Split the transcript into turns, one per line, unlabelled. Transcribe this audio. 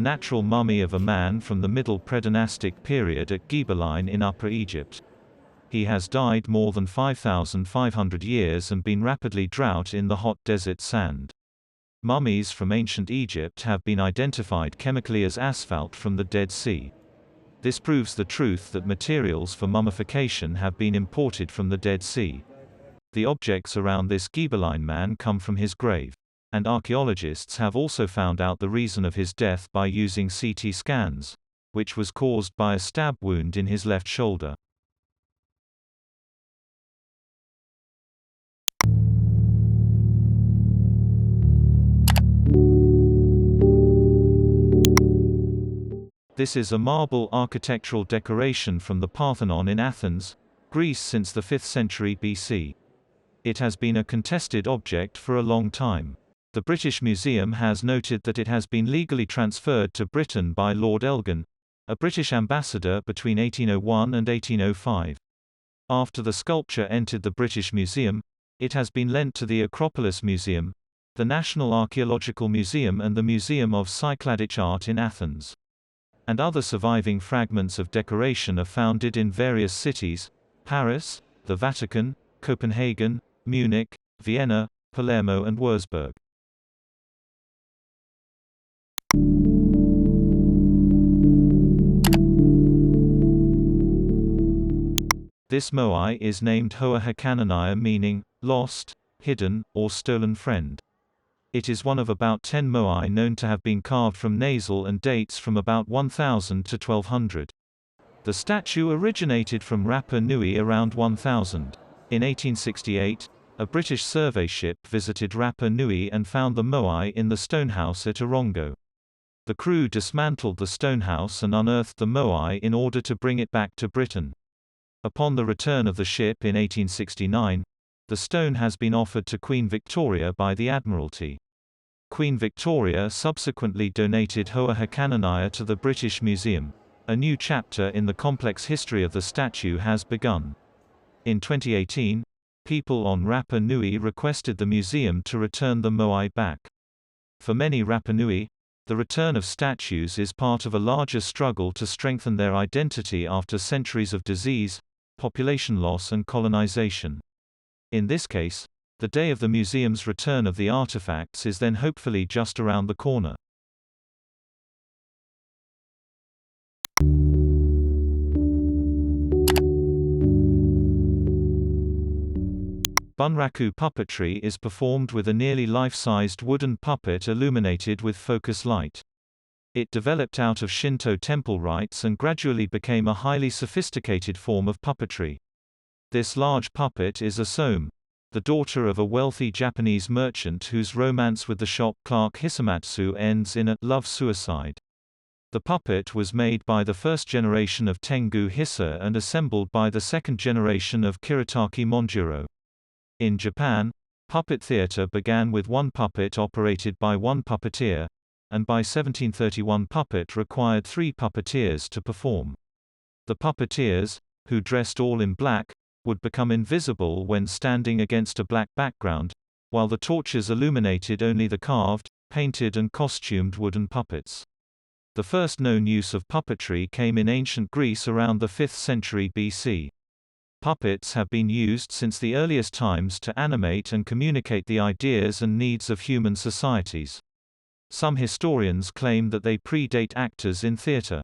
natural mummy of a man from the Middle Predynastic period at Ghibelline in Upper Egypt. He has died more than 5,500 years and been rapidly drought in the hot desert sand. Mummies from ancient Egypt have been identified chemically as asphalt from the Dead Sea. This proves the truth that materials for mummification have been imported from the Dead Sea. The objects around this Ghibelline man come from his grave. And archaeologists have also found out the reason of his death by using CT scans, which was caused by a stab wound in his left shoulder. This is a marble architectural decoration from the Parthenon in Athens, Greece since the 5th century BC. It has been a contested object for a long time. The British Museum has noted that it has been legally transferred to Britain by Lord Elgin, a British ambassador between 1801 and 1805. After the sculpture entered the British Museum, it has been lent to the Acropolis Museum, the National Archaeological Museum and the Museum of Cycladic Art in Athens. And other surviving fragments of decoration are founded in various cities: Paris, the Vatican, Copenhagen, Munich, Vienna, Palermo and Wurzburg. This moai is named Hoa Hakananaya, meaning lost, hidden, or stolen friend. It is one of about 10 moai known to have been carved from nasal and dates from about 1000 to 1200. The statue originated from Rapa Nui around 1000. In 1868, a British survey ship visited Rapa Nui and found the moai in the stonehouse at Orongo. The crew dismantled the stonehouse and unearthed the moai in order to bring it back to Britain. Upon the return of the ship in 1869, the stone has been offered to Queen Victoria by the Admiralty. Queen Victoria subsequently donated Hoa Hakananaya to the British Museum. A new chapter in the complex history of the statue has begun. In 2018, people on Rapa Nui requested the museum to return the moai back. For many Rapa Nui, the return of statues is part of a larger struggle to strengthen their identity after centuries of disease, population loss and colonization. In this case, the day of the museum's return of the artifacts is then hopefully just around the corner. Bunraku puppetry is performed with a nearly life-sized wooden puppet illuminated with focus light. It developed out of Shinto temple rites and gradually became a highly sophisticated form of puppetry. This large puppet is Asome, the daughter of a wealthy Japanese merchant whose romance with the shop clerk Hisamatsu ends in a love-suicide. The puppet was made by the first generation of Tengu Hisa and assembled by the second generation of Kiritake Monjuro. In Japan, puppet theater began with one puppet operated by one puppeteer, and by 1731 puppet required 3 puppeteers to perform. The puppeteers, who dressed all in black, would become invisible when standing against a black background, while the torches illuminated only the carved, painted and costumed wooden puppets. The first known use of puppetry came in ancient Greece around the 5th century BC. Puppets have been used since the earliest times to animate and communicate the ideas and needs of human societies. Some historians claim that they predate actors in theater.